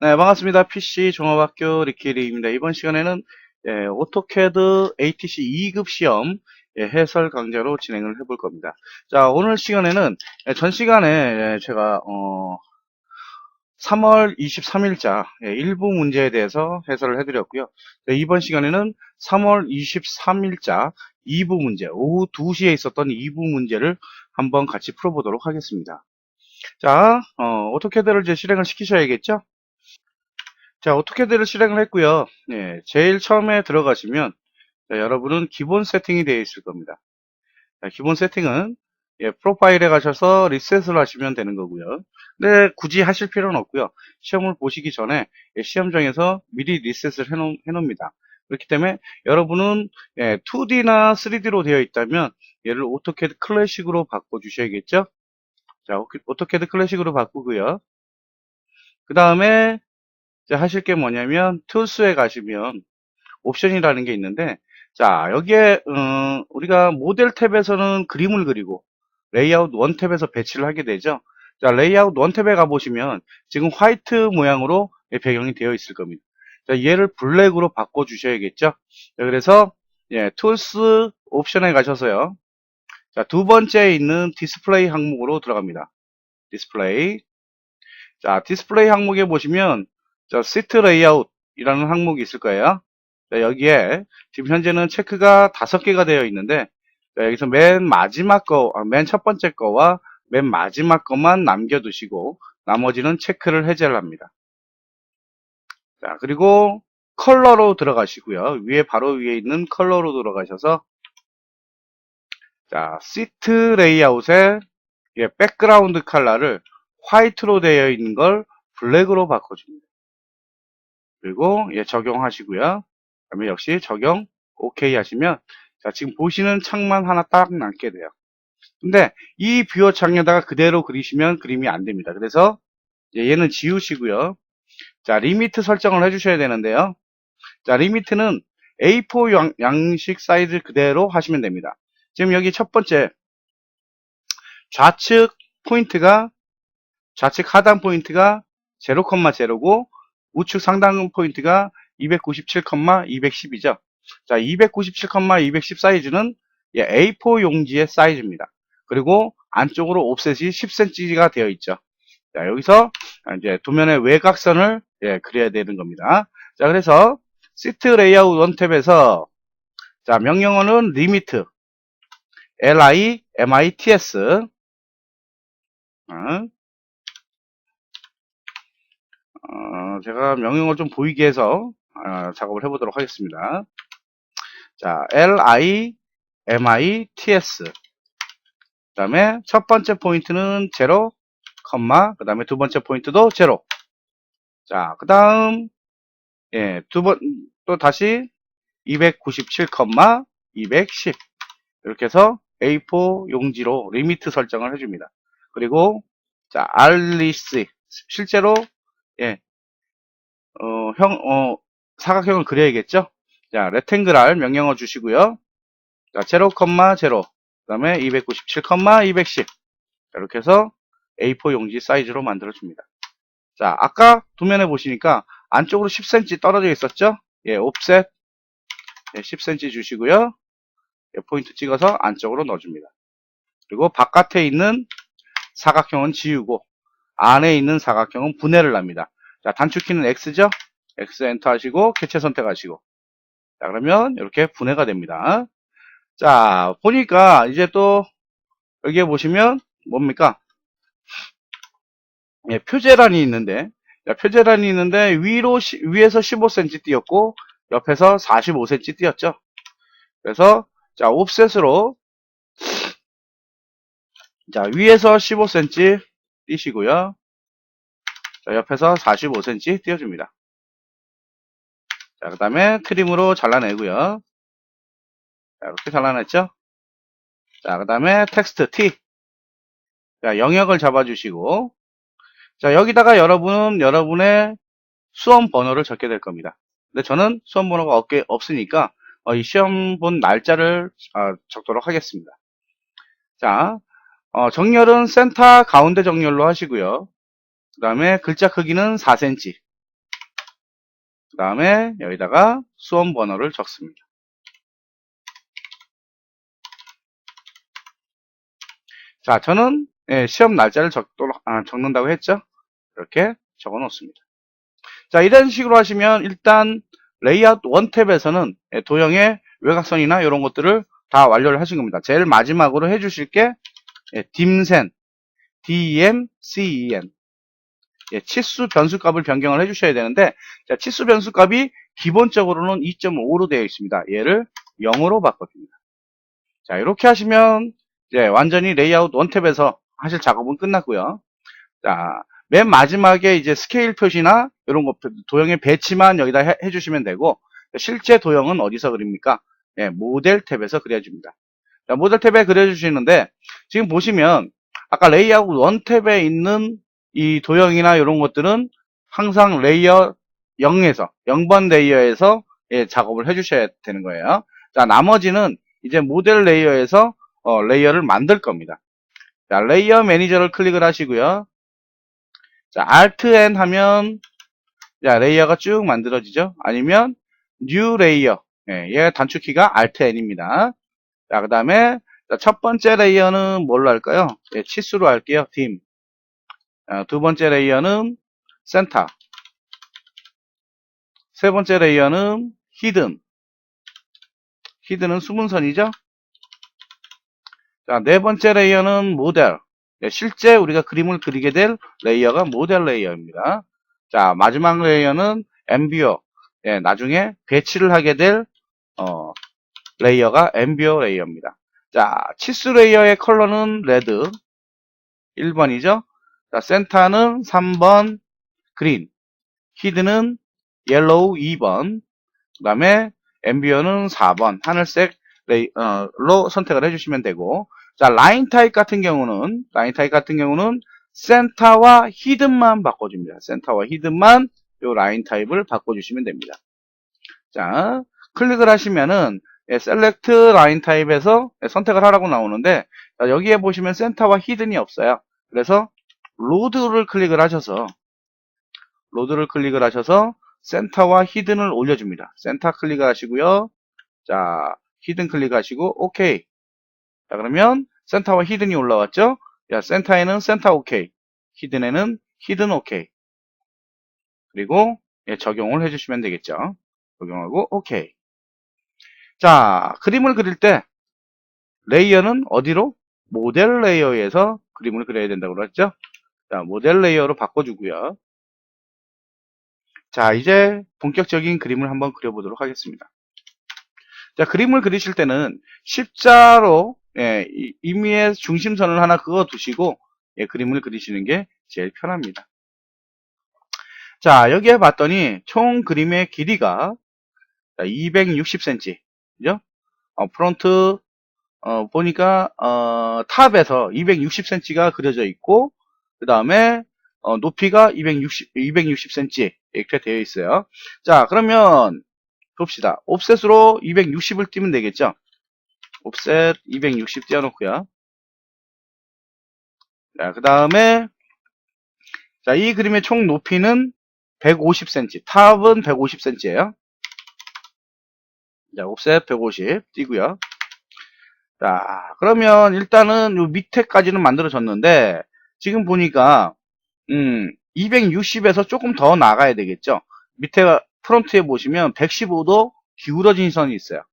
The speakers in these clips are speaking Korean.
네, 반갑습니다. PC 종합학교 리키리입니다. 이번 시간에는 오토캐드 ATC 2급 시험 해설 강좌로 진행을 해볼 겁니다. 자, 오늘 시간에는 전 시간에 제가 3월 23일자 일부 문제에 대해서 해설을 해드렸고요. 네, 이번 시간에는 3월 23일자 2부 문제, 오후 2시에 있었던 2부 문제를 한번 같이 풀어보도록 하겠습니다. 자, 오토캐드를 이제 실행을 시키셔야겠죠? 자, 오토캐드를 실행을 했고요. 제일 처음에 들어가시면 자, 여러분은 기본 세팅이 되어 있을 겁니다. 자, 기본 세팅은 프로파일에 가셔서 리셋을 하시면 되는 거고요. 근데 굳이 하실 필요는 없고요. 시험을 보시기 전에 시험장에서 미리 리셋을 해놓습니다. 그렇기 때문에 여러분은 2D나 3D로 되어 있다면 얘를 오토캐드 클래식으로 바꿔주셔야겠죠. 자, 오토캐드 클래식으로 바꾸고요. 그 다음에 하실 게 뭐냐면 툴스에 가시면 옵션이라는 게 있는데, 자, 여기에 우리가 모델 탭에서는 그림을 그리고 레이아웃 1 탭에서 배치를 하게 되죠. 자, 레이아웃 1 탭에 가보시면 지금 화이트 모양으로 배경이 되어 있을 겁니다. 자, 얘를 블랙으로 바꿔 주셔야겠죠. 자, 그래서 툴스 옵션에 가셔서요. 자, 두 번째에 있는 디스플레이 항목으로 들어갑니다. 디스플레이. 자, 디스플레이 항목에 보시면 자, 시트 레이아웃이라는 항목이 있을 거예요. 자, 여기에 지금 현재는 체크가 5개가 되어 있는데 자, 여기서 맨 첫 번째 거와 맨 마지막 거만 남겨두시고 나머지는 체크를 해제를 합니다. 자, 그리고 컬러로 들어가시고요. 바로 위에 있는 컬러로 들어가셔서 자, 시트 레이아웃의 백그라운드 컬러를 화이트로 되어 있는 걸 블랙으로 바꿔줍니다. 그리고 적용하시고요. 그다음에 역시 적용 OK 하시면 자, 지금 보시는 창만 하나 딱 남게 돼요. 근데 이 뷰어 창에다가 그대로 그리시면 그림이 안 됩니다. 그래서 얘는 지우시고요. 자, 리미트 설정을 해주셔야 되는데요. 자, 리미트는 A4 양식 사이즈 그대로 하시면 됩니다. 지금 여기 첫 번째 좌측 포인트가 좌측 하단 포인트가 0,0고 우측 상단 포인트가 297,210이죠. 자, 297,210 사이즈는 A4 용지의 사이즈입니다. 그리고 안쪽으로 옵셋이 10cm가 되어 있죠. 자, 여기서 이제 도면의 외곽선을 그려야 되는 겁니다. 자, 그래서 시트 레이아웃 원 탭에서 자, 명령어는 리미트 LIMITS 제가 명령어를 좀 보이게 해서 작업을 해보도록 하겠습니다. 자, LIMITS 그 다음에 첫 번째 포인트는 0, 그 다음에 두 번째 포인트도 0. 자, 그 다음 또 다시 297, 210 이렇게 해서 A4 용지로 리미트 설정을 해줍니다. 그리고 자, RLC 실제로 예, 사각형을 그려야겠죠? 자, 레탱글알 명령어 주시고요. 자, 0, 0. 그 다음에 297, 210. 이렇게 해서 A4 용지 사이즈로 만들어 줍니다. 자, 아까 도면에 보시니까 안쪽으로 10cm 떨어져 있었죠? 옵셋 10cm 주시고요. 포인트 찍어서 안쪽으로 넣어줍니다. 그리고 바깥에 있는 사각형은 지우고 안에 있는 사각형은 분해를 합니다. 자, 단축키는 X죠? X 엔터 하시고 캐치 선택하시고 자, 그러면 이렇게 분해가 됩니다. 자, 보니까 이제 또 여기에 보시면 뭡니까? 표제란이 있는데 표제란이 있는데 위에서 15cm 띄었고 옆에서 45cm 띄었죠. 그래서 자, 옵셋으로 자, 위에서 15cm 띄시고요. 자, 옆에서 45cm 띄워줍니다. 자, 그 다음에 트림으로 잘라내고요. 자, 이렇게 잘라냈죠? 자, 그 다음에 텍스트 T. 자, 영역을 잡아주시고, 자, 여기다가 여러분의 수험 번호를 적게 될 겁니다. 근데 저는 수험 번호가 없으니까, 이 시험 본 날짜를 적도록 하겠습니다. 자, 정렬은 센터 가운데 정렬로 하시고요. 그 다음에 글자 크기는 4cm. 그 다음에 여기다가 수험 번호를 적습니다. 자, 저는 시험 날짜를 적는다고 했죠. 이렇게 적어 놓습니다. 자, 이런 식으로 하시면 일단 레이아웃 1탭에서는 도형의 외곽선이나 이런 것들을 다 완료를 하신 겁니다. 제일 마지막으로 해주실 게 dimsen, D-E-M-C-E-N, 치수 변수값을 변경을 해주셔야 되는데, 자, 치수 변수값이 기본적으로는 2.5로 되어 있습니다. 얘를 0으로 바꿔줍니다. 자, 이렇게 하시면 이제 완전히 레이아웃 1탭에서 하실 작업은 끝났고요. 자, 맨 마지막에 이제 스케일 표시나 이런 거 도형의 배치만 여기다 해주시면 되고, 실제 도형은 어디서 그립니까? 모델 탭에서 그려줍니다. 자, 모델 탭에 그려주시는데 지금 보시면 아까 레이아웃 1탭에 있는 이 도형이나 이런 것들은 항상 레이어 0에서 0번 레이어에서 작업을 해주셔야 되는 거예요. 자, 나머지는 이제 모델 레이어에서 레이어를 만들 겁니다. 자, 레이어 매니저를 클릭을 하시고요. 자, Alt N 하면 자, 레이어가 쭉 만들어지죠. 아니면 New Layer, 얘가 단축키가 Alt N입니다. 자, 그 다음에 첫 번째 레이어는 뭘로 할까요? 치수로 할게요. dim. 두 번째 레이어는 center. 세 번째 레이어는 hidden. hidden은 숨은 선이죠. 자, 네 번째 레이어는 모델. 실제 우리가 그림을 그리게 될 레이어가 모델 레이어입니다. 자, 마지막 레이어는 엠비어. 나중에 배치를 하게 될 레이어가 엠비어 레이어입니다. 자, 치수 레이어의 컬러는 레드 1번이죠. 자, 센터는 3번 그린, 히드는 옐로우 2번, 그 다음에 앰비어는 4번 하늘색 로 선택을 해주시면 되고, 자, 라인 타입 같은 경우는 센터와 히든만 바꿔줍니다. 센터와 히든만 요 라인 타입을 바꿔주시면 됩니다. 자, 클릭을 하시면은 셀렉트 라인 타입에서 선택을 하라고 나오는데, 자, 여기에 보시면 센터와 히든이 없어요. 그래서 로드를 클릭을 하셔서 센터와 히든을 올려줍니다. 센터 클릭을 하시고요. 자, 히든 클릭하시고 오케이. 자, 그러면 센터와 히든이 올라왔죠. 자, 센터에는 센터 오케이, 히든에는 히든 오케이. 그리고 적용을 해주시면 되겠죠. 적용하고 오케이. 자, 그림을 그릴 때 레이어는 어디로? 모델 레이어에서 그림을 그려야 된다고 그랬죠. 자, 모델 레이어로 바꿔주고요. 자, 이제 본격적인 그림을 한번 그려보도록 하겠습니다. 자, 그림을 그리실 때는 십자로 임의의 중심선을 하나 그어 두시고 그림을 그리시는 게 제일 편합니다. 자, 여기에 봤더니 총 그림의 길이가 260cm, 그죠? 프론트 보니까 탑에서 260cm가 그려져 있고, 그 다음에 높이가 260cm 이렇게 되어 있어요. 자, 그러면 봅시다. 옵셋으로 260을 띄면 되겠죠? 옵셋 260 띄워놓고요. 자, 그 다음에 자, 이 그림의 총 높이는 150cm, 탑은 150cm예요. 자, 옵셋 150 띄고요. 자, 그러면 일단은 요 밑에까지는 만들어졌는데 지금 보니까 260에서 조금 더 나가야 되겠죠. 밑에 프론트에 보시면 115도 기울어진 선이 있어요.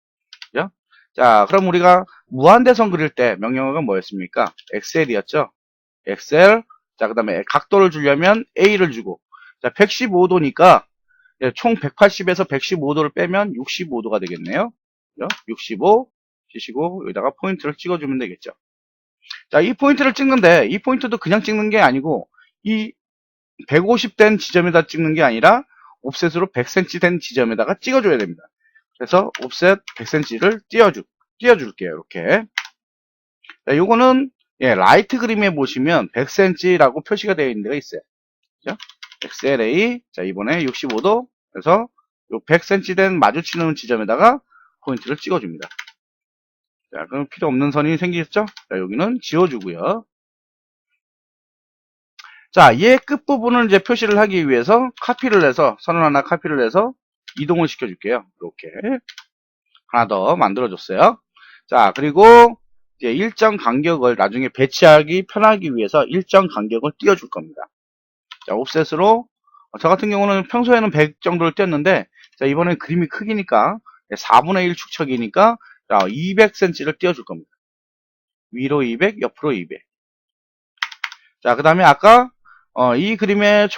그죠? 자, 그럼 우리가 무한대선 그릴 때 명령어가 뭐였습니까? 엑셀이었죠. 엑셀. 자, 그 다음에 각도를 주려면 A를 주고, 자, 115도니까 총 180에서 115도를 빼면 65도가 되겠네요. 그죠? 65 치시고 여기다가 포인트를 찍어주면 되겠죠. 자, 이 포인트를 찍는데 이 포인트도 그냥 찍는 게 아니고 이 150 된 지점에다 찍는 게 아니라 옵셋으로 100cm 된 지점에다가 찍어줘야 됩니다. 그래서 옵셋 100cm를 띄워줄게요. 이렇게. 자, 요거는 라이트 그림에 보시면 100cm라고 표시가 되어 있는 데가 있어요. 그죠? XLA. 자, 이번에 65도. 그래서 요 100cm 된 마주치는 지점에다가 포인트를 찍어줍니다. 자, 그럼 필요 없는 선이 생기겠죠? 자, 여기는 지워주고요. 자, 얘 끝부분을 이제 표시를 하기 위해서 선을 하나 카피를 해서 이동을 시켜줄게요. 이렇게 하나 더 만들어줬어요. 자, 그리고 이제 일정 간격을 나중에 배치하기 편하기 위해서 일정 간격을 띄워줄 겁니다. 자, 옵셋으로 저 같은 경우는 평소에는 100 정도를 띄웠는데 자, 이번엔 그림이 크기니까 4분의 1 축척이니까 200cm를 띄워줄 겁니다. 위로 200, 옆으로 200. 자, 그 다음에 아까 이 그림의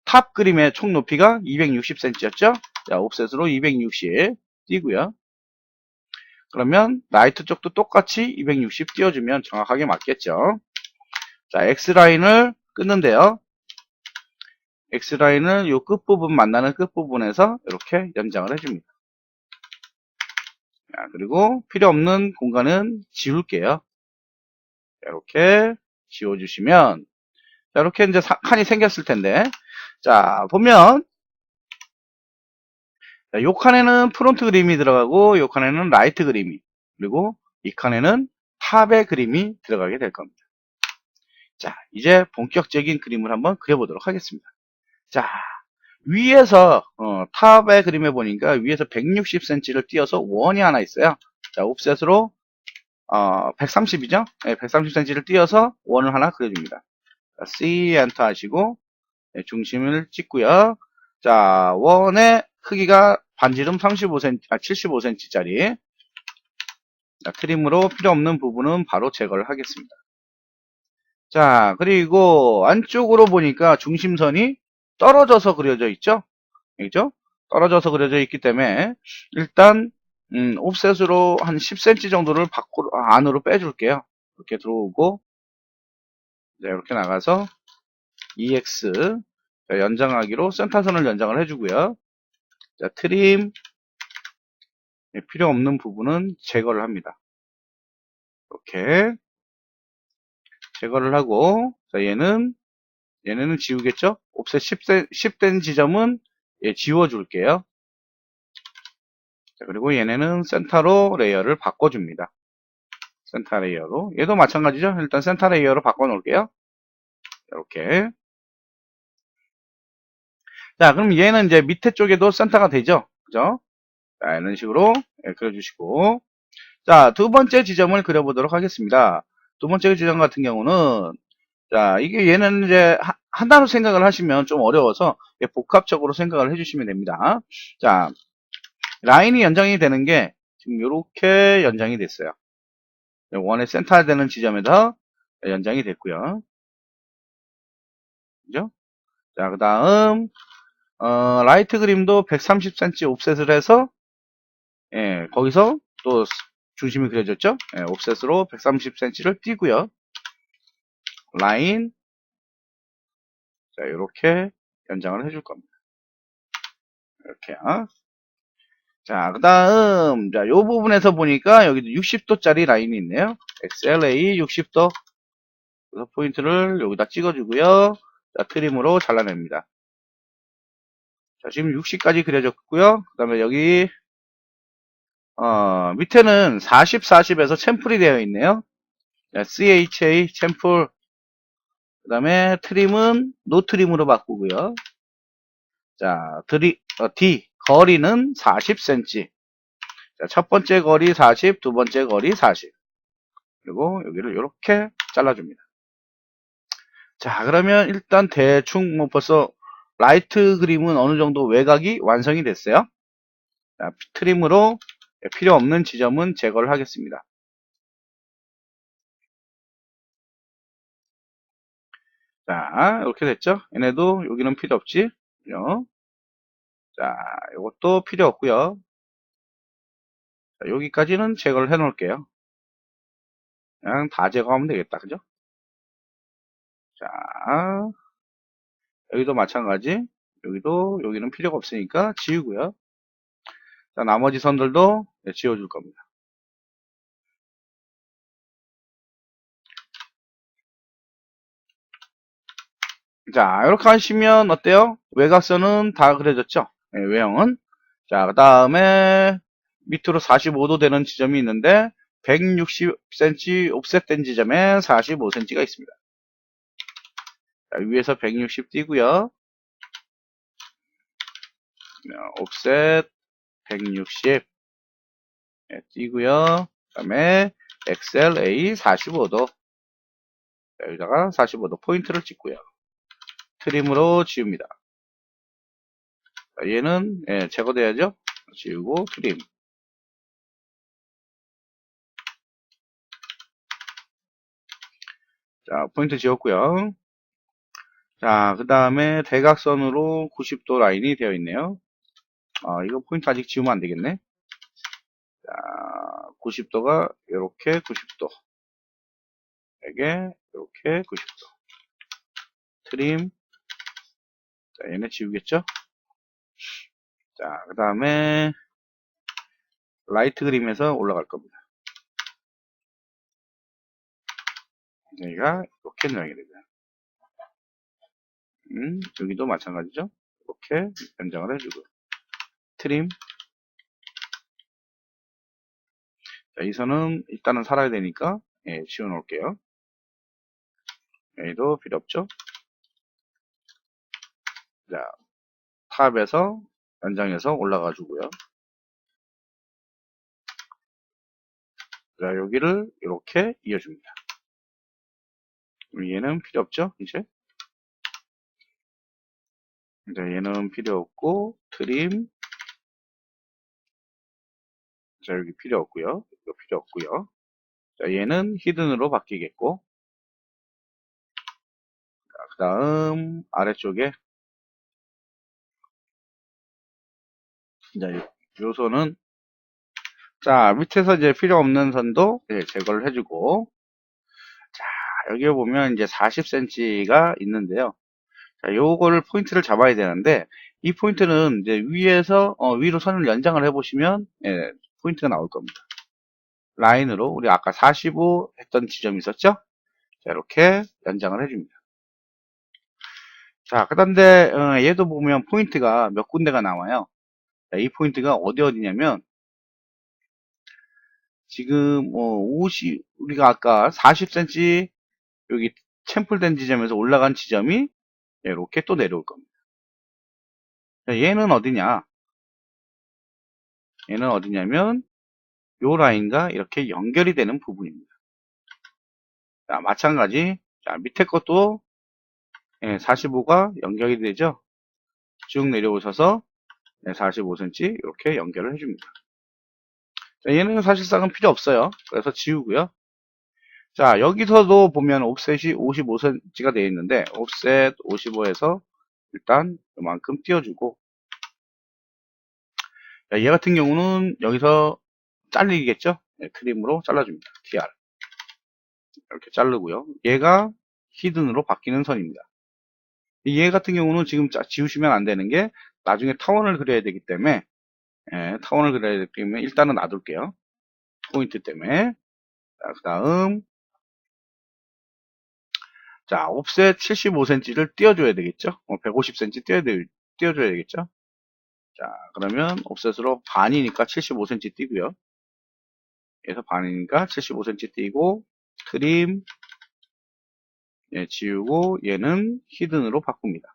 탑 그림의 총 높이가 260cm였죠? 자, 옵셋으로 260 띄고요. 그러면 라이트 쪽도 똑같이 260 띄워주면 정확하게 맞겠죠? 자, X라인을 끊는데요. X라인을 요 끝부분 만나는 끝부분에서 이렇게 연장을 해줍니다. 자, 그리고 필요 없는 공간은 지울게요. 이렇게 지워주시면 자, 이렇게 이제 칸이 생겼을 텐데 자, 보면 자, 요 칸에는 프론트 그림이 들어가고 요 칸에는 라이트 그림이 그리고 이 칸에는 탑의 그림이 들어가게 될 겁니다. 자, 이제 본격적인 그림을 한번 그려보도록 하겠습니다. 자, 위에서 탑의 그림에 보니까 위에서 160cm를 띄어서 원이 하나 있어요. 자, 옵셋으로 130이죠? 네, 130cm를 띄어서 원을 하나 그려줍니다. 자, C 엔터 하시고 네, 중심을 찍고요. 자, 원의 크기가 반지름 35cm, 75cm짜리. 자, 트림으로 필요 없는 부분은 바로 제거를 하겠습니다. 자, 그리고 안쪽으로 보니까 중심선이 떨어져서 그려져 있죠? 그죠? 떨어져서 그려져 있기 때문에 일단 옵셋으로 한 10cm 정도를 밖으로 안으로 빼줄게요. 이렇게 들어오고 자, 이렇게 나가서 EX 자, 연장하기로 센터선을 연장을 해주고요. 자, 트림 필요 없는 부분은 제거를 합니다. 이렇게 제거를 하고 자, 얘네는 지우겠죠? 옵셋 10 된 지점은 지워줄게요. 자, 그리고 얘네는 센터로 레이어를 바꿔줍니다. 센터 레이어로. 얘도 마찬가지죠? 일단 센터 레이어로 바꿔놓을게요. 이렇게. 자, 그럼 얘는 이제 밑에 쪽에도 센터가 되죠? 그죠? 자, 이런 식으로 그려주시고. 자, 두 번째 지점을 그려보도록 하겠습니다. 두 번째 지점 같은 경우는 자, 이게 얘는 이제 하나로 생각을 하시면 좀 어려워서 복합적으로 생각을 해주시면 됩니다. 자, 라인이 연장이 되는 게 지금 이렇게 연장이 됐어요. 원의 센터 되는 지점에서 연장이 됐고요. 그죠? 자, 그 다음 라이트 그림도 130cm 옵셋을 해서 거기서 또 중심이 그려졌죠? 옵셋으로 130cm를 띄고요. 라인 자, 이렇게 연장을 해줄 겁니다. 이렇게요. 자, 그 다음, 자, 요 부분에서 보니까 여기도 60도짜리 라인이 있네요. XLA 60도. 그래서 포인트를 여기다 찍어주고요. 자, 트림으로 잘라냅니다. 자, 지금 60까지 그려졌고요. 그 다음에 여기, 밑에는 40, 40에서 챔플이 되어 있네요. 자, CHA 챔플. 그 다음에 트림은 노 트림으로 바꾸고요. 자, D, 거리는 40cm. 자, 첫 번째 거리 40, 두 번째 거리 40. 그리고 여기를 이렇게 잘라줍니다. 자, 그러면 일단 대충 뭐 벌써 라이트 그림은 어느 정도 외곽이 완성이 됐어요. 자, 트림으로 필요 없는 지점은 제거를 하겠습니다. 자, 이렇게 됐죠? 얘네도 여기는 필요 없지? 그죠? 자, 이것도 필요 없고요. 자, 여기까지는 제거를 해 놓을게요. 그냥 다 제거하면 되겠다. 그죠? 자, 여기도 마찬가지. 여기는 필요가 없으니까 지우고요. 자, 나머지 선들도 지워줄 겁니다. 자, 이렇게 하시면 어때요? 외곽선은 다 그려졌죠? 네, 외형은. 자, 그 다음에 밑으로 45도 되는 지점이 있는데 160cm 옵셋된 지점에 45cm가 있습니다. 자, 위에서 160 띄고요. 옵셋 160 띄고요. 그 다음에 XLA 45도 여기다가 45도 포인트를 찍고요. 트림으로 지웁니다. 얘는 제거돼야죠. 지우고 트림. 자, 포인트 지웠고요. 자, 그 다음에 대각선으로 90도 라인이 되어 있네요. 이거 포인트 아직 지우면 안 되겠네. 자, 90도가 이렇게 90도. 이게 이렇게 90도. 트림. 자, 얘네 지우겠죠? 자, 그 다음에 라이트 그림에서 올라갈 겁니다. 여기가 이렇게 모양이 되죠. 여기도 마찬가지죠. 이렇게 변장을 해주고 트림. 자, 이 선은 일단은 살아야 되니까 지워 놓을게요. 여기도 필요 없죠. 자, 탑에서 연장해서 올라가 주고요. 자, 여기를 이렇게 이어줍니다. 얘는 필요 없죠, 이제. 자, 얘는 필요 없고 트림. 자, 여기 필요 없고요. 이거 필요 없고요. 자, 얘는 히든으로 바뀌겠고. 그 다음 아래쪽에 자, 요 선은 자, 밑에서 이제 필요 없는 선도 제거를 해주고. 자, 여기 보면 이제 40cm가 있는데요. 자, 요거를 포인트를 잡아야 되는데, 이 포인트는 이제 위에서, 위로 선을 연장을 해보시면, 포인트가 나올 겁니다. 라인으로, 우리 아까 45 했던 지점이 있었죠? 자, 이렇게 연장을 해줍니다. 자, 그 다음에, 얘도 보면 포인트가 몇 군데가 나와요. 자, 이 포인트가 어디냐면, 지금, 50, 우리가 아까 40cm, 여기 챔플된 지점에서 올라간 지점이, 이렇게 또 내려올 겁니다. 자, 얘는 어디냐? 얘는 어디냐면, 요 라인과 이렇게 연결이 되는 부분입니다. 자, 마찬가지. 자, 밑에 것도 45가 연결이 되죠. 쭉 내려오셔서 45cm 이렇게 연결을 해줍니다. 자, 얘는 사실상은 필요 없어요. 그래서 지우고요. 자, 여기서도 보면 옵셋이 55cm가 되어 있는데 옵셋 55에서 일단 이만큼 띄워주고, 자, 얘 같은 경우는 여기서 잘리겠죠. 트림으로 잘라줍니다. TR 이렇게 자르고요. 얘가 히든으로 바뀌는 선입니다. 얘 같은 경우는 지금 지우시면 안 되는 게 나중에 타원을 그려야 되기 때문에 타원을 그려야 되기 때문에 일단은 놔둘게요. 포인트 때문에. 자, 그 다음 자, 옵셋 75cm를 띄워줘야 되겠죠. 150cm 띄워줘야 되겠죠. 자, 그러면 옵셋으로 반이니까 75cm 띄고요. 그래서 반이니까 75cm 띄고 트림 지우고 얘는 히든으로 바꿉니다.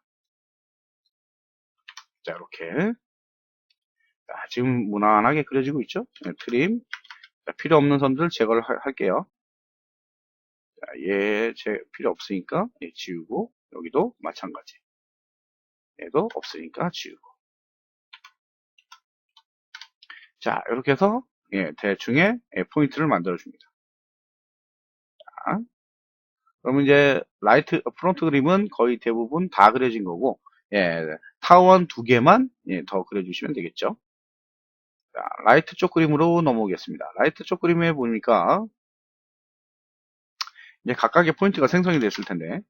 자, 이렇게 자, 지금 무난하게 그려지고 있죠. 트림. 자, 필요 없는 선들 제거를 할게요. 자, 얘 필요 없으니까 지우고 여기도 마찬가지. 얘도 없으니까 지우고. 자, 이렇게 해서 대충의 포인트를 만들어 줍니다. 자, 그러면 이제 프론트 그림은 거의 대부분 다 그려진 거고, 타원 두 개만 더 그려주시면 되겠죠. 자, 라이트 쪽 그림으로 넘어오겠습니다. 라이트 쪽 그림에 보니까 이제 각각의 포인트가 생성이 됐을 텐데,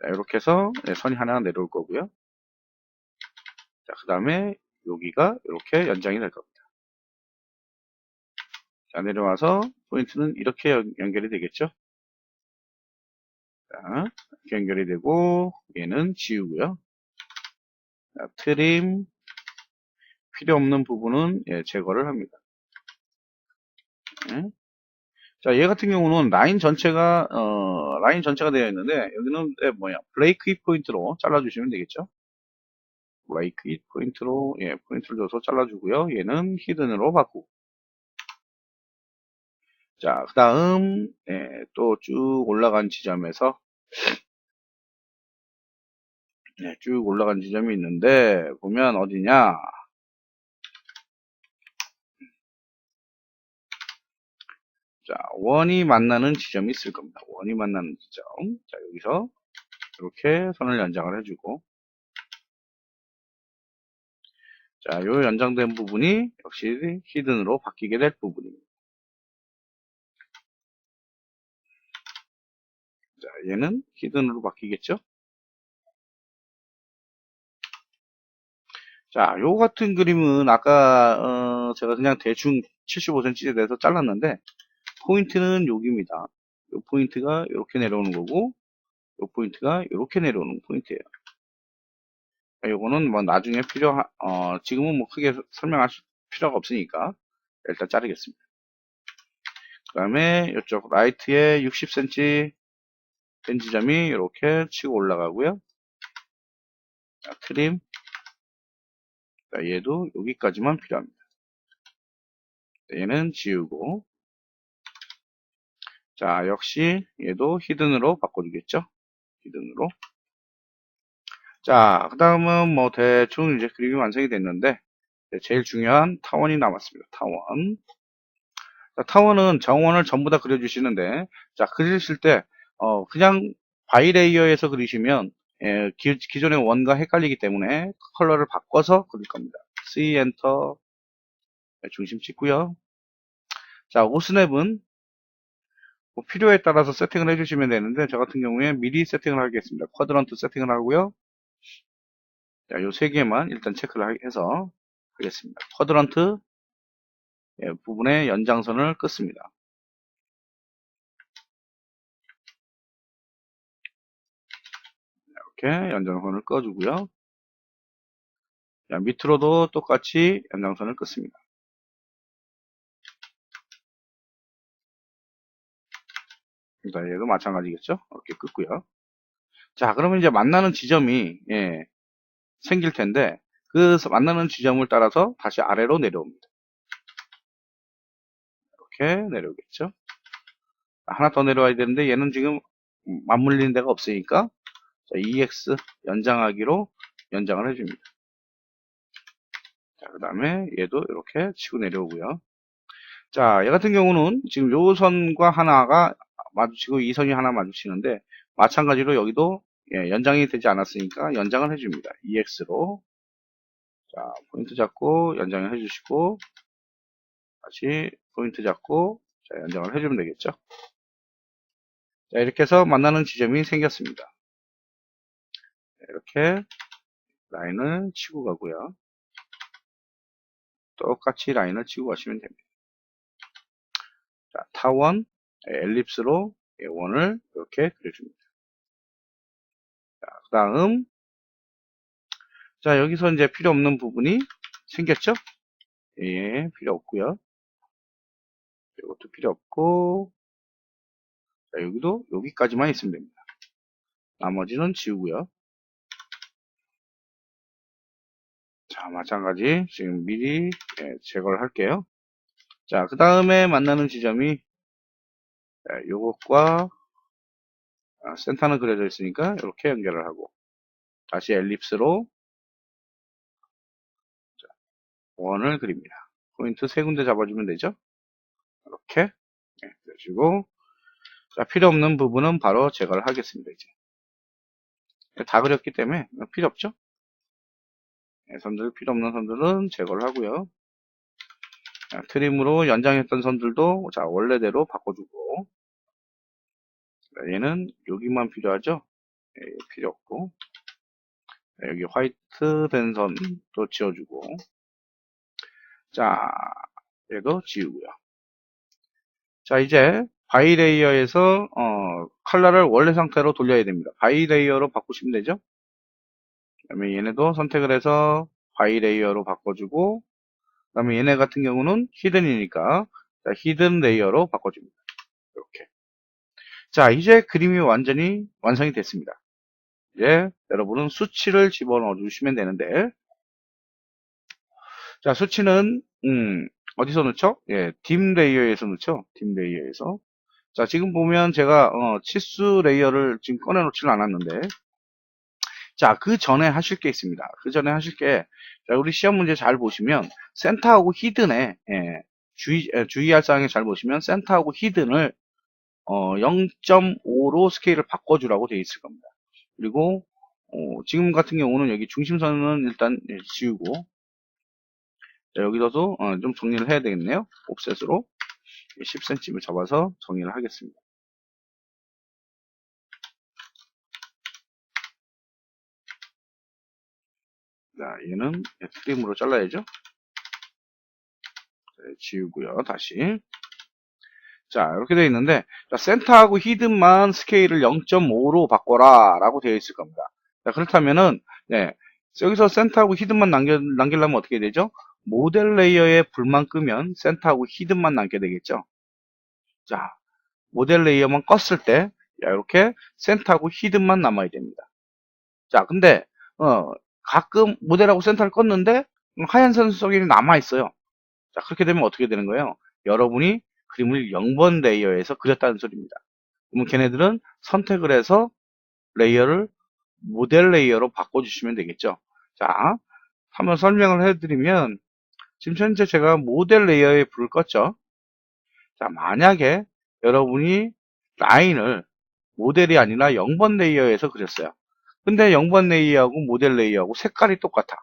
자, 이렇게 해서 선이 하나 내려올 거고요. 자, 그 다음에 여기가 이렇게 연장이 될 겁니다. 자, 내려와서 포인트는 이렇게 연결이 되겠죠. 자, 이렇게 연결이 되고 얘는 지우고요. 자, 트림 필요 없는 부분은 제거를 합니다. 자, 얘 같은 경우는 라인 전체가 되어 있는데 여기는 브레이크 포인트로 잘라주시면 되겠죠. make it 포인트로, 예, 포인트를 줘서 잘라주고요. 얘는 히든으로 바꾸고. 자, 그 다음, 예, 또 쭉 올라간 지점에서, 예, 쭉 올라간 지점이 있는데, 보면 어디냐? 자, 원이 만나는 지점이 있을 겁니다. 원이 만나는 지점. 자, 여기서 이렇게 선을 연장을 해주고, 자, 요 연장된 부분이 역시 히든으로 바뀌게 될 부분입니다. 자, 얘는 히든으로 바뀌겠죠? 자, 요 같은 그림은 아까 제가 그냥 대충 75cm에 대해서 잘랐는데 포인트는 여기입니다. 요 포인트가 이렇게 내려오는 거고 요 포인트가 이렇게 내려오는 포인트예요. 요거는 뭐 나중에 지금은 뭐 크게 설명할 필요가 없으니까 일단 자르겠습니다. 그 다음에 이쪽 라이트에 60cm 된 지점이 이렇게 치고 올라가고요. 자, 트림. 자, 얘도 여기까지만 필요합니다. 얘는 지우고. 자, 역시 얘도 히든으로 바꿔주겠죠? 히든으로. 자, 그 다음은 뭐 대충 이제 그림이 완성이 됐는데, 제일 중요한 타원이 남았습니다. 타원. 자, 타원은 정원을 전부 다 그려주시는데, 자, 그리실 때, 그냥 바이레이어에서 그리시면, 예, 기존의 원과 헷갈리기 때문에 컬러를 바꿔서 그릴 겁니다. C 엔터, 중심 찍고요. 자, 오스냅은 뭐 필요에 따라서 세팅을 해주시면 되는데, 저 같은 경우에 미리 세팅을 하겠습니다. 쿼드런트 세팅을 하고요. 자, 요 세 개만 일단 체크를 해서 하겠습니다. 쿼드런트 부분의 연장선을 끊습니다. 이렇게 연장선을 꺼주고요. 자, 밑으로도 똑같이 연장선을 끊습니다. 자, 얘도 마찬가지겠죠? 이렇게 끊고요. 자, 그러면 이제 만나는 지점이 생길 텐데 그 만나는 지점을 따라서 다시 아래로 내려옵니다. 이렇게 내려오겠죠? 하나 더 내려와야 되는데 얘는 지금 맞물리는 데가 없으니까 자, EX 연장하기로 연장을 해줍니다. 자, 그 다음에 얘도 이렇게 치고 내려오고요. 자, 얘 같은 경우는 지금 요 선과 하나가 마주치고 이 선이 하나 마주치는데 마찬가지로 여기도 연장이 되지 않았으니까 연장을 해줍니다. EX로. 자, 포인트 잡고 연장을 해주시고 다시 포인트 잡고 자, 연장을 해주면 되겠죠. 자, 이렇게 해서 만나는 지점이 생겼습니다. 이렇게 라인을 치고 가고요. 똑같이 라인을 치고 가시면 됩니다. 자, 타원, 엘립스로 원을 이렇게 그려줍니다. 자, 그 다음, 자, 여기서 이제 필요 없는 부분이 생겼죠? 예, 필요 없고요. 이것도 필요 없고, 자, 여기도 여기까지만 있으면 됩니다. 나머지는 지우고요. 자, 마찬가지 지금 미리 제거를 할게요. 자, 그 다음에 만나는 지점이 요것과 센터는 그려져 있으니까 이렇게 연결을 하고 다시 엘립스로 원을 그립니다. 포인트 세 군데 잡아주면 되죠. 이렇게 그려주고 자, 필요 없는 부분은 바로 제거를 하겠습니다. 이제 다 그렸기 때문에 필요 없죠. 선들 필요 없는 선들은 제거를 하고요. 자, 트림으로 연장했던 선들도 자 원래대로 바꿔주고 자, 얘는 여기만 필요하죠. 필요 없고 자, 여기 화이트 된 선도 지워주고 자 얘도 지우고요. 자 이제 바이레이어에서 컬러를 원래 상태로 돌려야 됩니다. 바이레이어로 바꾸시면 되죠. 그 다음에 얘네도 선택을 해서 바이레이어로 바꿔주고 그 다음에 얘네 같은 경우는 히든이니까 자, 히든 레이어로 바꿔줍니다. 이렇게 자 이제 그림이 완전히 완성이 됐습니다. 이제 여러분은 수치를 집어넣어 주시면 되는데, 자, 수치는, 어디서 넣죠? 예, 딤 레이어에서 넣죠? 딤 레이어에서. 자, 지금 보면 제가, 치수 레이어를 지금 꺼내놓지는 않았는데, 자, 그 전에 하실 게 있습니다. 그 전에 하실 게, 자, 우리 시험 문제 잘 보시면, 센터하고 히든에, 예, 주의할 사항에 잘 보시면, 센터하고 히든을, 0.5로 스케일을 바꿔주라고 되어 있을 겁니다. 그리고, 지금 같은 경우는 여기 중심선은 일단 예, 지우고, 자, 여기서도 좀 정리를 해야 되겠네요. 옵셋으로 10cm를 잡아서 정리를 하겠습니다. 자, 얘는 트림으로 잘라야죠. 네, 지우고요. 다시. 자, 이렇게 되어 있는데, 자, 센터하고 히든만 스케일을 0.5로 바꿔라 라고 되어 있을 겁니다. 자, 그렇다면은, 네, 여기서 센터하고 히든만 남기려면 어떻게 되죠? 모델 레이어에 불만 끄면 센터하고 히든만 남게 되겠죠. 자, 모델 레이어만 껐을 때, 이렇게 센터하고 히든만 남아야 됩니다. 자, 근데, 가끔 모델하고 센터를 껐는데, 하얀 선석이 남아있어요. 자, 그렇게 되면 어떻게 되는 거예요? 여러분이 그림을 0번 레이어에서 그렸다는 소리입니다. 그러면 걔네들은 선택을 해서 레이어를 모델 레이어로 바꿔주시면 되겠죠. 자, 한번 설명을 해드리면, 지금 현재 제가 모델 레이어에 불을 껐죠. 자, 만약에 여러분이 라인을 모델이 아니라 0번 레이어에서 그렸어요. 근데 0번 레이어하고 모델 레이어하고 색깔이 똑같아.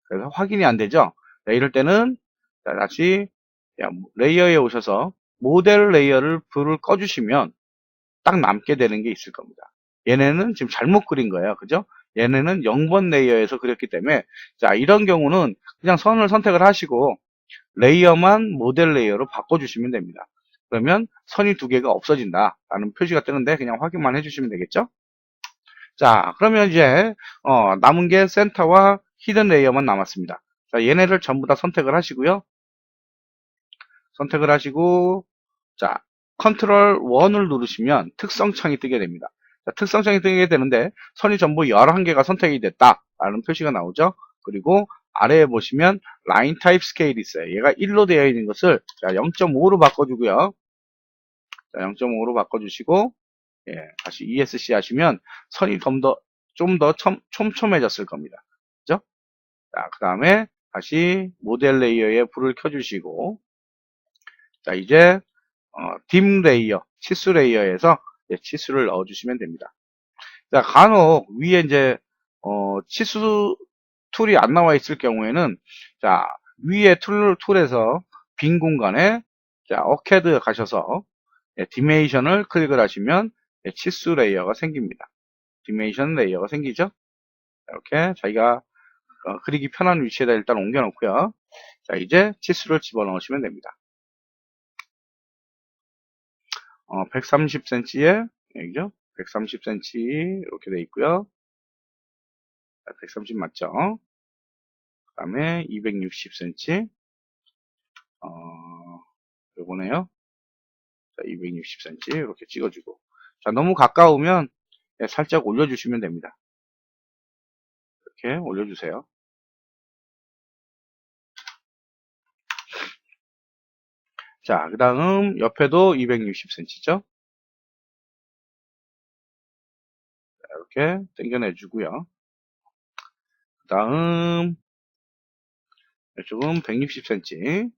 그래서 확인이 안 되죠. 자, 이럴 때는 다시 레이어에 오셔서 모델 레이어를 불을 꺼주시면 딱 남게 되는 게 있을 겁니다. 얘네는 지금 잘못 그린 거예요. 그죠? 얘네는 0번 레이어에서 그렸기 때문에 자, 이런 경우는 그냥 선을 선택을 하시고 레이어만 모델 레이어로 바꿔주시면 됩니다. 그러면 선이 두 개가 없어진다 라는 표시가 뜨는데 그냥 확인만 해주시면 되겠죠? 자, 그러면 이제 남은 게 센터와 히든 레이어만 남았습니다. 자, 얘네를 전부 다 선택을 하시고요. 선택을 하시고 자, 컨트롤 1을 누르시면 특성창이 뜨게 됩니다. 자, 특성창이 뜨게 되는데 선이 전부 11개가 선택이 됐다 라는 표시가 나오죠. 그리고 아래에 보시면 라인 타입 스케일이 있어요. 얘가 1로 되어 있는 것을 자, 0.5로 바꿔주고요. 자, 0.5로 바꿔주시고 예, 다시 ESC 하시면 선이 좀 더 촘촘해졌을 겁니다. 그죠? 자, 그 다음에 다시 모델 레이어에 불을 켜주시고 자, 이제 딤 레이어, 치수 레이어에서 치수를 넣어주시면 됩니다. 자, 간혹 위에 이제 치수 툴이 안 나와 있을 경우에는 자, 위에 툴에서 빈 공간에 자, 어캐드 가셔서 디메이션을 클릭을 하시면 치수 레이어가 생깁니다. 디메이션 레이어가 생기죠? 이렇게 자기가 그리기 편한 위치에다 일단 옮겨 놓고요. 자, 이제 치수를 집어넣으시면 됩니다. 130cm에 여기죠? 130cm 이렇게 돼 있고요. 130 맞죠? 그 다음에 260cm 요거네요. 자, 260cm 이렇게 찍어주고 자, 너무 가까우면 살짝 올려주시면 됩니다. 이렇게 올려주세요. 자, 그 다음 옆에도 260cm죠? 이렇게 당겨내주고요. 그 다음 이쪽은 160cm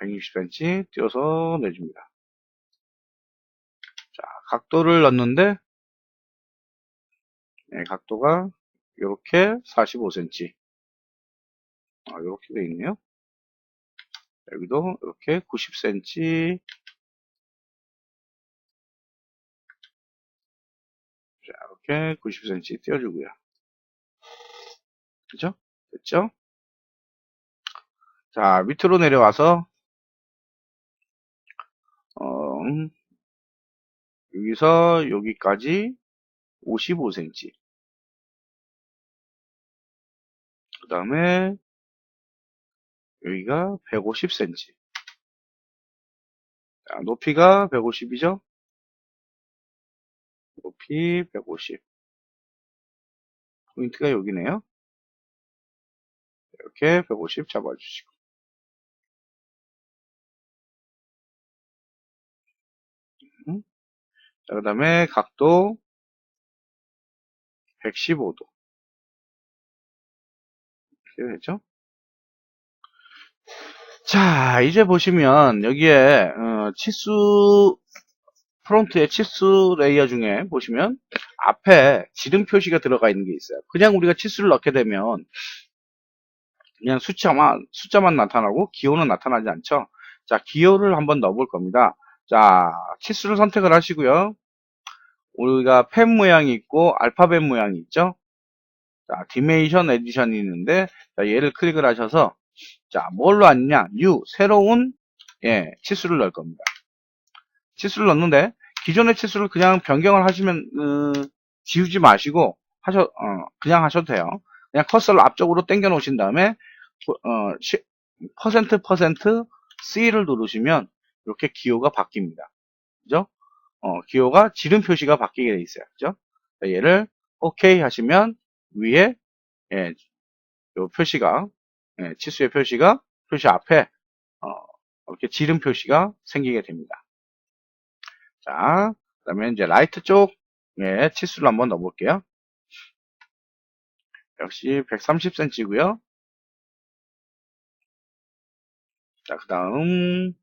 160cm 띄워서 내줍니다. 자, 각도를 넣는데 각도가 이렇게 45cm 이렇게 되어 있네요. 여기도 이렇게 90cm 자, 이렇게 90cm 띄워주고요. 그죠? 됐죠? 자, 밑으로 내려와서 여기서 여기까지 55cm 그 다음에 여기가 150cm 자, 높이가 150이죠? 높이 150. 포인트가 여기네요. 이렇게 150 잡아주시고. 자, 그 다음에 각도 115도. 이렇게 되죠? 자, 이제 보시면 여기에 치수 프론트의 치수 레이어 중에 보시면 앞에 지름 표시가 들어가 있는 게 있어요. 그냥 우리가 치수를 넣게 되면 그냥 숫자만 나타나고 기호는 나타나지 않죠. 자, 기호를 한번 넣어볼 겁니다. 자, 치수를 선택을 하시고요. 우리가 펜 모양이 있고 알파벳 모양이 있죠. 자, 디메이션 에디션이 있는데 자, 얘를 클릭을 하셔서 자, 뭘로 하느냐? new 새로운 치수를 넣을 겁니다. 치수를 넣는데 기존의 치수를 그냥 변경을 하시면 지우지 마시고 그냥 하셔도 돼요. 그냥 커서를 앞쪽으로 당겨 놓으신 다음에 퍼센트 C를 누르시면 이렇게 기호가 바뀝니다. 그죠? 기호가 지름 표시가 바뀌게 돼 있어요. 그죠? 자, 얘를 OK 하시면 위에 요 표시가 치수의 표시가 표시 앞에 이렇게 지름 표시가 생기게 됩니다. 자, 그 다음에 이제 라이트 쪽에 치수를 한번 넣어볼게요. 역시 130cm고요. 자, 그 다음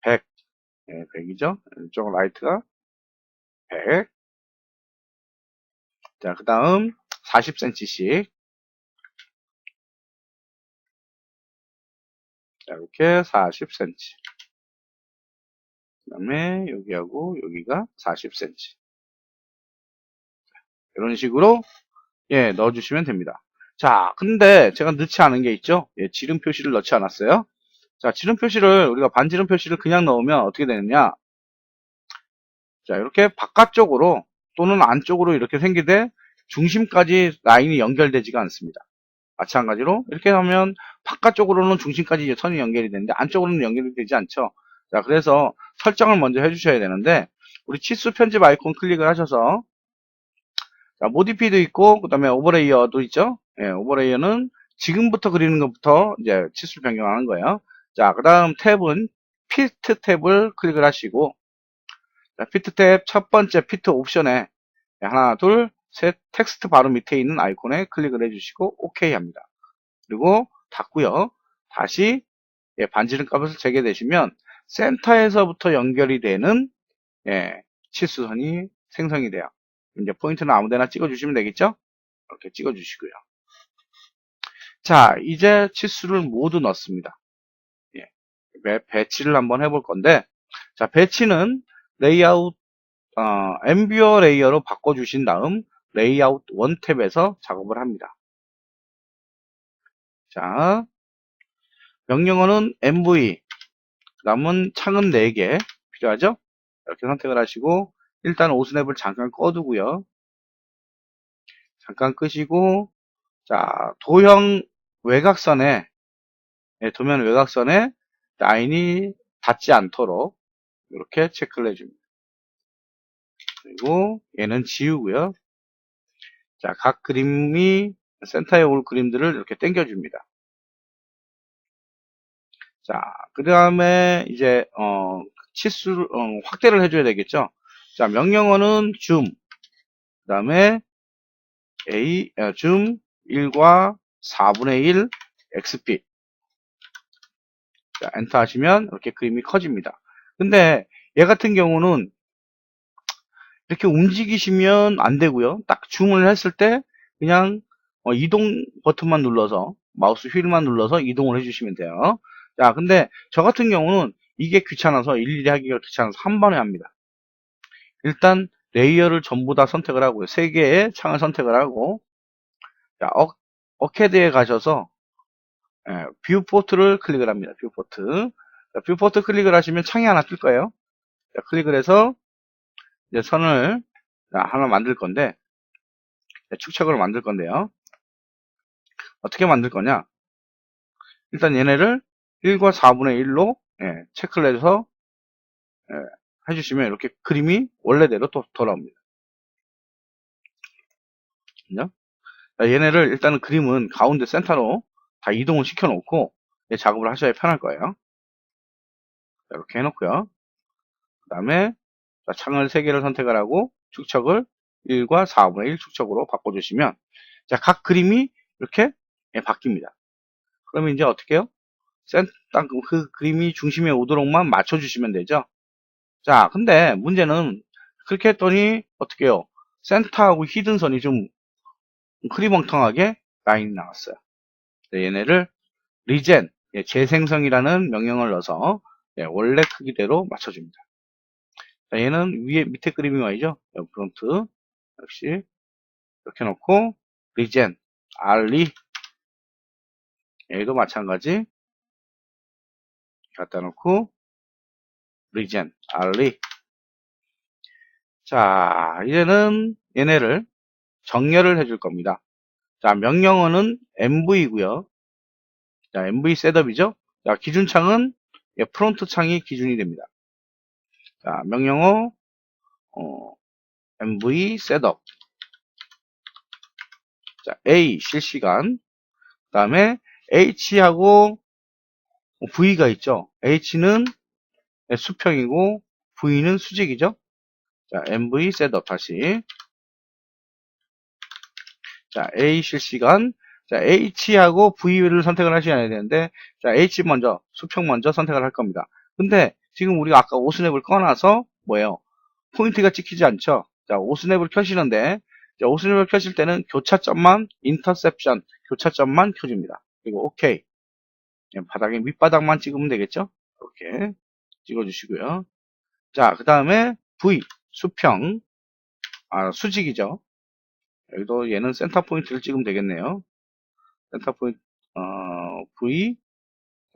100, 100이죠. 이쪽 라이트가 100. 자, 그 다음 40cm씩. 자, 이렇게 40cm. 그 다음에 여기하고 여기가 40cm. 이런 식으로 넣어주시면 됩니다. 자, 근데 제가 넣지 않은 게 있죠. 지름 표시를 넣지 않았어요. 자, 지름 표시를 우리가 반지름 표시를 그냥 넣으면 어떻게 되느냐? 자, 이렇게 바깥쪽으로 또는 안쪽으로 이렇게 생기되 중심까지 라인이 연결되지가 않습니다. 마찬가지로 이렇게 하면 바깥쪽으로는 중심까지 이제 선이 연결이 되는데 안쪽으로는 연결이 되지 않죠. 자, 그래서 설정을 먼저 해주셔야 되는데 우리 치수 편집 아이콘 클릭을 하셔서 자, 모디피도 있고 그 다음에 오버레이어도 있죠. 오버레이어는 지금부터 그리는 것부터 이제 치수를 변경하는 거예요. 자, 그 다음 탭은 피트 탭을 클릭을 하시고 자, 피트 탭 첫 번째 피트 옵션에 하나, 둘, 셋 텍스트 바로 밑에 있는 아이콘에 클릭을 해주시고 OK 합니다. 그리고 닫고요. 다시 반지름 값을 재게되시면 센터에서부터 연결이 되는 치수선이 생성이 돼요. 이제 포인트는 아무데나 찍어주시면 되겠죠? 이렇게 찍어주시고요. 자, 이제 치수를 모두 넣습니다. 배치를 한번 해볼 건데, 자, 배치는 레이아웃, 엠뷰어 레이어로 바꿔주신 다음, 레이아웃 1 탭에서 작업을 합니다. 자, 명령어는 MV, 그 다음은 창은 4개 필요하죠? 이렇게 선택을 하시고, 일단 오스냅을 잠깐 꺼두고요. 잠깐 끄시고, 자, 도형 외곽선에, 도면 외곽선에 라인이 닿지 않도록 이렇게 체크를 해줍니다. 그리고 얘는 지우고요. 자, 각 그림이 센터에 올 그림들을 이렇게 당겨줍니다. 자, 그 다음에 이제 치수를 확대를 해줘야 되겠죠. 자, 명령어는 줌, 그 다음에 줌 1과 4분의 1 XP. 자, 엔터 하시면 이렇게 그림이 커집니다. 근데 얘 같은 경우는 이렇게 움직이시면 안 되고요. 딱 줌을 했을 때 그냥 이동 버튼만 눌러서 마우스 휠만 눌러서 이동을 해주시면 돼요. 자, 근데 저 같은 경우는 이게 귀찮아서 일일이 하기가 귀찮아서 한 번에 합니다. 일단 레이어를 전부 다 선택을 하고요. 3개의 창을 선택을 하고 자, 어캐드에 가셔서 뷰포트를 클릭을 합니다. 뷰포트. 자, 뷰포트 클릭을 하시면 창이 하나 뜰 거예요. 자, 클릭을 해서 이제 선을 하나 만들 건데 축척을 만들 건데요. 어떻게 만들 거냐? 일단 얘네를 1과 4분의 1로 체크를 해서 해주시면 이렇게 그림이 원래대로 또 돌아옵니다. 그죠? 자, 얘네를 일단은 그림은 가운데 센터로 다 이동을 시켜 놓고 작업을 하셔야 편할 거예요. 자, 이렇게 해놓고요. 그 다음에 창을 3개를 선택을 하고 축척을 1과 4분의 1 축척으로 바꿔주시면 자, 각 그림이 이렇게 바뀝니다. 그러면 이제 어떻게 해요? 딱 그 그림이 중심에 오도록만 맞춰주시면 되죠. 자, 근데 문제는 그렇게 했더니 어떻게 해요? 센터하고 히든선이 좀 흐리멍텅하게 라인이 나왔어요. 얘네를 리젠, 재생성이라는 명령을 넣어서 원래 크기대로 맞춰줍니다. 자, 얘는 위에 밑에 그림이 와야죠. 프론트 역시 이렇게 놓고 리젠, 알리 여기도 마찬가지 갖다 놓고 리젠, 알리. 자, 이제는 얘네를 정렬을 해줄 겁니다. 자, 명령어는 MV고요. 자, MV 셋업이죠. 자, 기준창은 프론트 창이 기준이 됩니다. 자, 명령어 MV 셋업. 자, A 실시간. 그 다음에 H하고 V가 있죠. H는 수평이고 V는 수직이죠. 자, MV 셋업 다시. 자, A 실시간. 자, H하고 V를 선택을 하셔야 되는데, 자, H 먼저, 수평 먼저 선택을 할 겁니다. 근데 지금 우리가 아까 오스냅을 꺼놔서 뭐예요? 포인트가 찍히지 않죠? 자, 오스냅을 켜시는데, 자, 오스냅을 켜실 때는 교차점만, 인터셉션, 교차점만 켜줍니다. 그리고 OK. 바닥에 밑바닥만 찍으면 되겠죠? 이렇게 찍어주시고요. 자, 그 다음에 V, 수평, 수직이죠. 여기도 얘는 센터 포인트를 찍으면 되겠네요. 센터 포인트, V,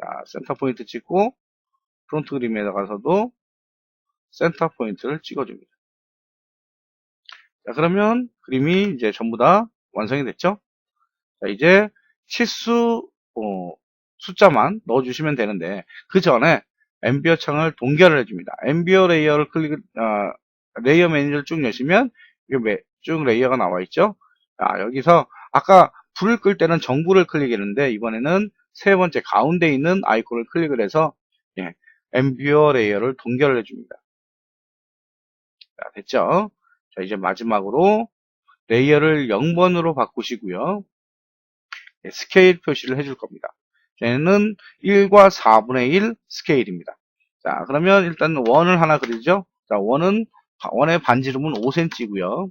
자, 센터 포인트 찍고, 프론트 그림에 가서도 센터 포인트를 찍어줍니다. 자, 그러면 그림이 이제 전부 다 완성이 됐죠? 자, 이제 치수, 숫자만 넣어주시면 되는데, 그 전에 엠비어 창을 동결을 해줍니다. 엠비어 레이어를 레이어 매니저를 쭉 여시면, 쭉 레이어가 나와 있죠? 자, 여기서, 아까 불을 끌 때는 정부를 클릭했는데, 이번에는 세 번째 가운데 있는 아이콘을 클릭을 해서, 엠비어 레이어를 동결을 해줍니다. 자, 됐죠? 자, 이제 마지막으로 레이어를 0번으로 바꾸시고요. 스케일 표시를 해줄 겁니다. 얘는 1과 4분의 1 스케일입니다. 자, 그러면 일단 원을 하나 그리죠. 자, 원의 반지름은 5cm고요.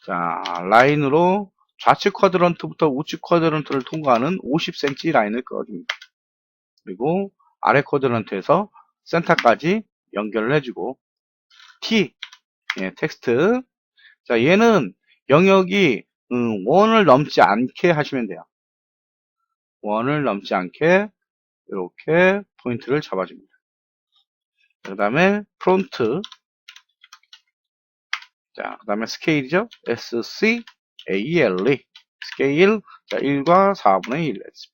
자, 라인으로 좌측 쿼드런트부터 우측 쿼드런트를 통과하는 50cm 라인을 그어줍니다. 그리고 아래 쿼드런트에서 센터까지 연결을 해주고 T, 텍스트. 자, 얘는 영역이 원을 넘지 않게 하시면 돼요. 원을 넘지 않게 이렇게 포인트를 잡아줍니다. 그 다음에 프론트, 자, 그 다음에 스케일이죠. SCALE 스케일, 자, 1과 4분의 1 SP.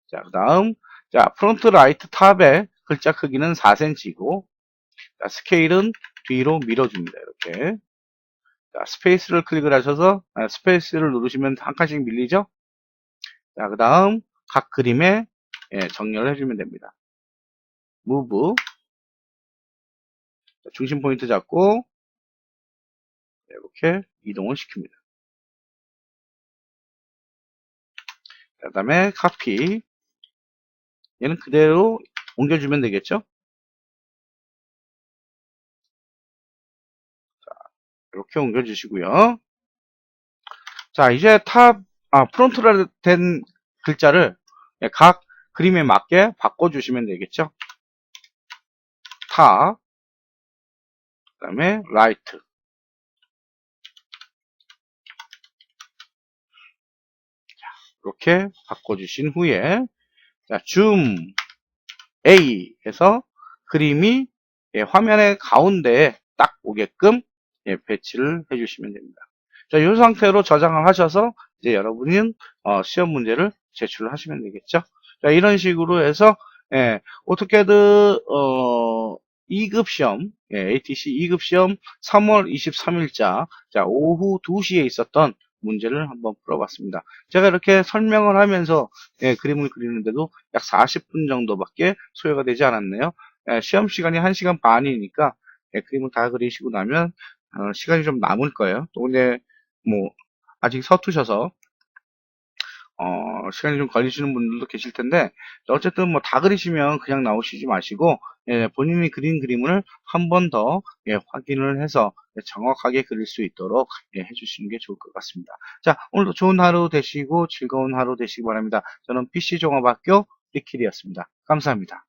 자, 그 다음, 자, 프론트 라이트 탑의 글자 크기는 4cm이고, 자, 스케일은 뒤로 밀어줍니다. 이렇게. 자, 스페이스를 클릭을 하셔서, 스페이스를 누르시면 한 칸씩 밀리죠? 자, 그 다음, 각 그림에 정렬을 해주면 됩니다. 무브, 중심 포인트 잡고, 이렇게 이동을 시킵니다. 그 다음에 카피, 얘는 그대로 옮겨주면 되겠죠? 이렇게 옮겨주시고요. 자, 이제 프론트로 된 글자를 각 그림에 맞게 바꿔주시면 되겠죠? 탑, 그 다음에 라이트. 이렇게 바꿔주신 후에, 자, 줌 A 해서 그림이 화면의 가운데에 딱 오게끔 배치를 해주시면 됩니다. 자, 이 상태로 저장을 하셔서 이제 여러분은 시험 문제를 제출을 하시면 되겠죠. 자, 이런 식으로 해서 오토캐드 2급 시험, ATC 2급 시험 3월 23일자, 자, 오후 2시에 있었던 문제를 한번 풀어봤습니다. 제가 이렇게 설명을 하면서 그림을 그리는데도 약 40분 정도밖에 소요가 되지 않았네요. 시험 시간이 1시간 반이니까 그림을 다 그리시고 나면 시간이 좀 남을 거예요. 또 근데 뭐 아직 서투셔서 시간이 좀 걸리시는 분들도 계실 텐데, 어쨌든 뭐 다 그리시면 그냥 나오시지 마시고, 본인이 그린 그림을 한 번 더, 확인을 해서 정확하게 그릴 수 있도록, 해주시는 게 좋을 것 같습니다. 자, 오늘도 좋은 하루 되시고 즐거운 하루 되시기 바랍니다. 저는 PC종합학교 리킬이었습니다. 감사합니다.